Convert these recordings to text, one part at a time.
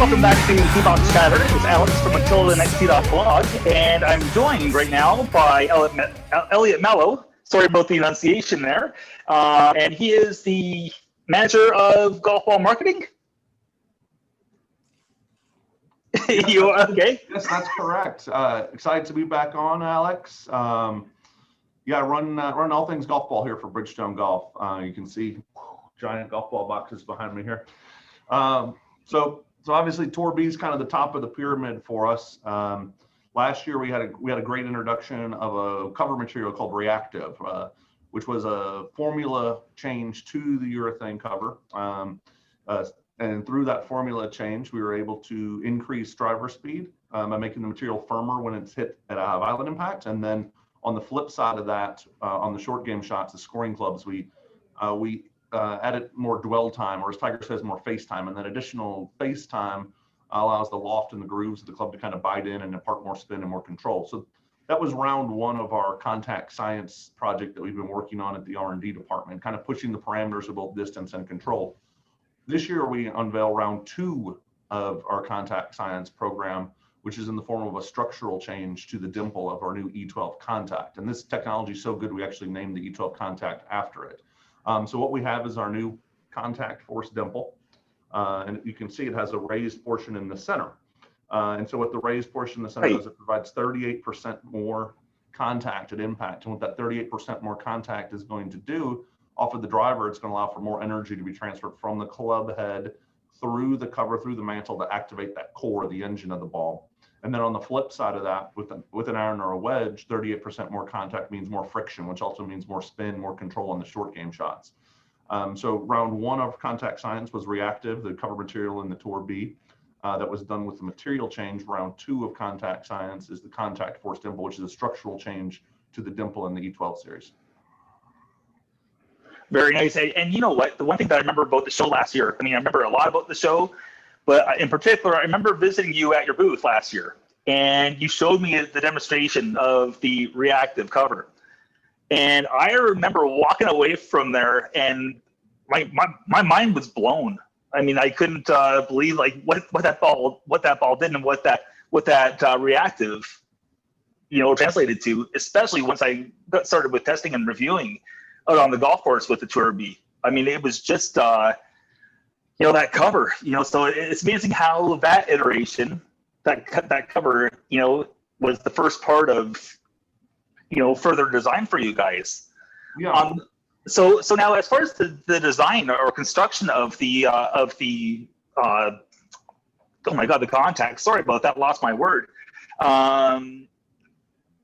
welcome back to TeeBox Chatter. It's Alex from Until the Next Blog, and I'm joined right now by Elliot Mellow. Sorry about the enunciation there. And he is the manager of golf ball marketing. You okay? Yes, that's correct. Excited to be back on, Alex. Run all things golf ball here for Bridgestone Golf. You can see giant golf ball boxes behind me here. So obviously Tour B is kind of the top of the pyramid for us. Last year we had a great introduction of a cover material called Reactiv, which was a formula change to the urethane cover. And through that formula change, we were able to increase driver speed by making the material firmer when it's hit at a violent impact. And then on the flip side of that, on the short game shots, the scoring clubs, we added more dwell time, or as Tiger says, more face time. And that additional face time allows the loft and the grooves of the club to kind of bite in and impart more spin and more control. So that was round one of our contact science project that we've been working on at the R&D department, kind of pushing the parameters of both distance and control. This year, we unveil round two of our contact science program, which is in the form of a structural change to the dimple of our new e12 contact. And this technology is so good, we actually named the e12 contact after it. So what we have is our new contact force dimple. And you can see it has a raised portion in the center. And so what the raised portion in the center does, it provides 38% more contact at impact. And what that 38% more contact is going to do, off of the driver, it's going to allow for more energy to be transferred from the club head through the cover, through the mantle to activate that core, the engine of the ball. And then on the flip side of that, with an iron or a wedge, 38% more contact means more friction, which also means more spin, more control on the short game shots. So round one of contact science was Reactiv, the cover material in the Tour B. That was done with the material change. Round two of contact science is the contact force dimple, which is a structural change to the dimple in the E12 series. Very nice. And you know what? The one thing that I remember about the show last year, I remember a lot about the show, but in particular, I remember visiting you at your booth last year, and you showed me the demonstration of the Reactiv cover. And I remember walking away from there, and my mind was blown. I couldn't believe what that ball did and what that Reactiv, translated to, especially once I got started with testing and reviewing out on the golf course with the Tour B. It was just, that cover, so it's amazing how that iteration, that cover, was the first part of, further design for you guys. Yeah. So now as far as the design or construction of the the contact, sorry about that, lost my word.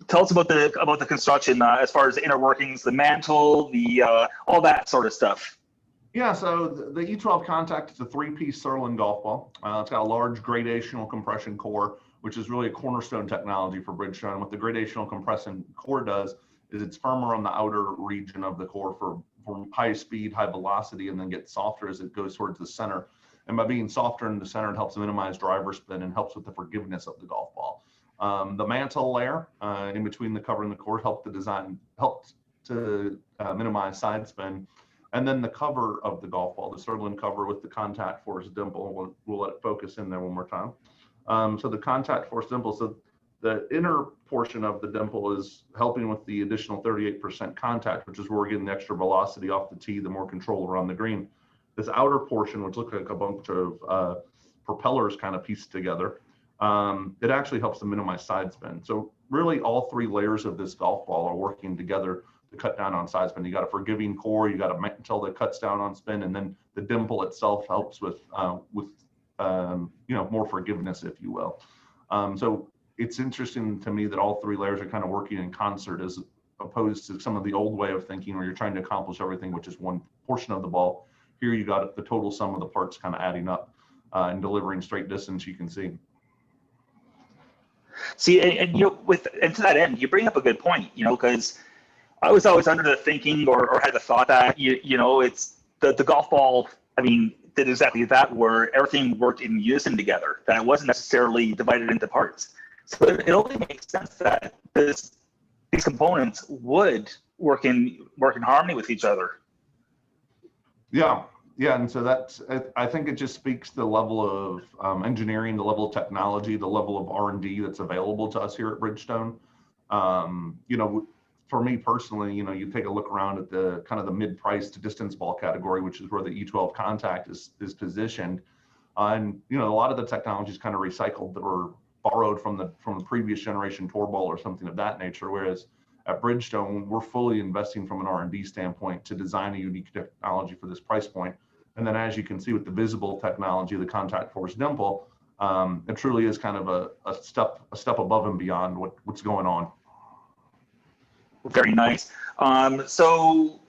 Tell us about the construction as far as the inner workings, the mantle, all that sort of stuff. Yeah, so the E12 contact is a three-piece Surlyn golf ball. It's got a large gradational compression core, which is really a cornerstone technology for Bridgestone. What the gradational compression core does is it's firmer on the outer region of the core for high speed, high velocity, and then gets softer as it goes towards the center. And by being softer in the center, it helps minimize driver spin and helps with the forgiveness of the golf ball. The mantle layer in between the cover and the core helped to minimize side spin. And then the cover of the golf ball, the Surlyn cover with the contact force dimple, we'll let it focus in there one more time. So the contact force dimple, so the inner portion of the dimple is helping with the additional 38% contact, which is where we're getting the extra velocity off the tee, the more control around the green. This outer portion, which looks like a bunch of propellers kind of pieced together, it actually helps to minimize side spin. So really all three layers of this golf ball are working together to cut down on side spin. You got a forgiving core, you got a mantle that cuts down on spin, and then the dimple itself helps with more forgiveness, if you will. So it's interesting to me that all three layers are kind of working in concert as opposed to some of the old way of thinking where you're trying to accomplish everything, which is one portion of the ball. Here you got the total sum of the parts kind of adding up and delivering straight distance, you can see. See, and to that end, you bring up a good point, because I was always under the thinking or had the thought that, it's the golf ball, did exactly that, where everything worked in unison together, that it wasn't necessarily divided into parts. So it only makes sense that these components would work in harmony with each other. Yeah, Yeah, and so I think it just speaks to the level of engineering, the level of technology, the level of R&D that's available to us here at Bridgestone. You know, for me personally, you know, you take a look around at the kind of the mid-price to distance ball category, which is where the e12 contact is positioned. And you know, a lot of the technology is kind of recycled or borrowed from the previous generation tour ball or something of that nature. Whereas at Bridgestone, we're fully investing from an R&D standpoint to design a unique technology for this price point. And then, as you can see with the visible technology, the contact force dimple, it truly is kind of a step above and beyond what's going on. Very nice. So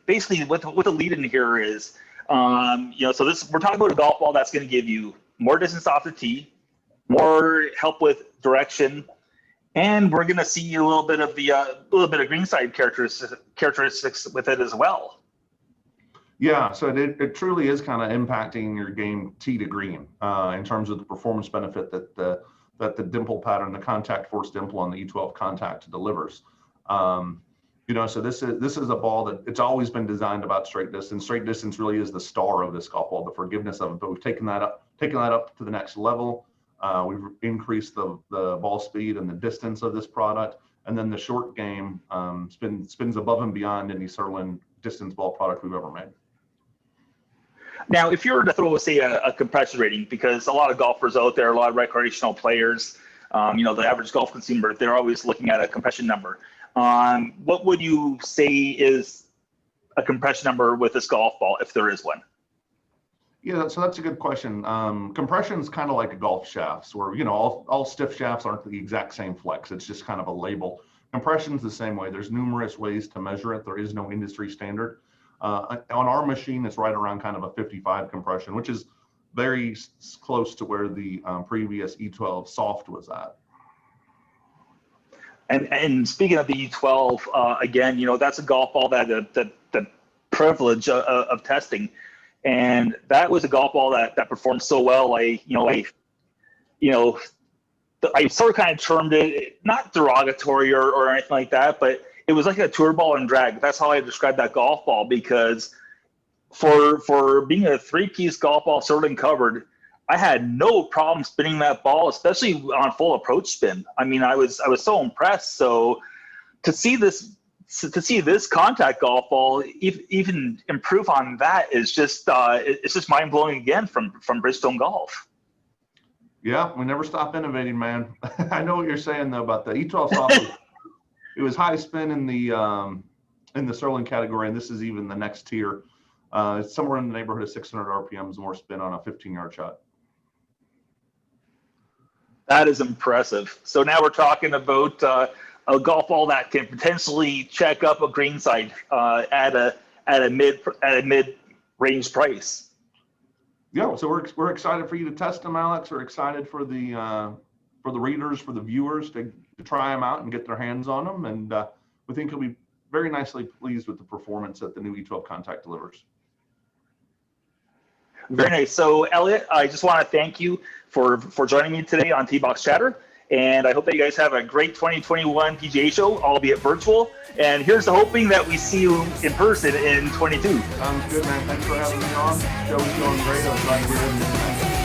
basically, what the lead in here is, you know, so we're talking about a golf ball that's going to give you more distance off the tee, more help with direction, and we're going to see a little bit of the greenside characteristics with it as well. Yeah, so it truly is kind of impacting your game tee to green in terms of the performance benefit that the dimple pattern, the contact force dimple on the e12 contact delivers. You know, so this is a ball that it's always been designed about straight distance. Straight distance really is the star of this golf ball, the forgiveness of it. But we've taken that up to the next level. We've increased the ball speed and the distance of this product, and then the short game spins above and beyond any Surlyn distance ball product we've ever made. Now, if you were to throw, say, a compression rating, because a lot of golfers out there, a lot of recreational players, you know, the average golf consumer, they're always looking at a compression number. What would you say is a compression number with this golf ball, if there is one? Yeah, so that's a good question. Compression is kind of like a golf shafts, where, you know, all stiff shafts aren't the exact same flex. It's just kind of a label. Compression's the same way. There's numerous ways to measure it. There is no industry standard. On our machine, it's right around kind of a 55 compression, which is very close to where the previous E12 soft was at. And speaking of the E12, again, you know, that's a golf ball that the privilege of testing, and that was a golf ball that performed so well. I sort of kind of termed it not derogatory or anything like that, but it was like a tour ball and drag. That's how I describe that golf ball, because for being a three-piece golf ball, Surlyn covered, I had no problem spinning that ball, especially on full approach spin. I mean, I was so impressed. So to see this contact golf ball even improve on that is just it's just mind blowing again from Bridgestone Golf. Yeah, we never stop innovating, man. I know what you're saying though about the E12 soft. It was high spin in the Surlyn category, and this is even the next tier. It's somewhere in the neighborhood of 600 RPMs more spin on a 15-yard shot. That is impressive. So now we're talking about a golf ball that can potentially check up a greenside at a mid-range price. Yeah, so we're excited for you to test them, Alex. We're excited for the readers, for the viewers to try them out and get their hands on them, and we think you'll be very nicely pleased with the performance that the new E12 Contact delivers. Very nice. So, Elliot, I just want to thank you for joining me today on TeeBox Chatter, and I hope that you guys have a great 2021 PGA show, albeit virtual. And here's to hoping that we see you in person in 22. Sounds good, man. Thanks for having me on. The show is going great. I'm glad to be here.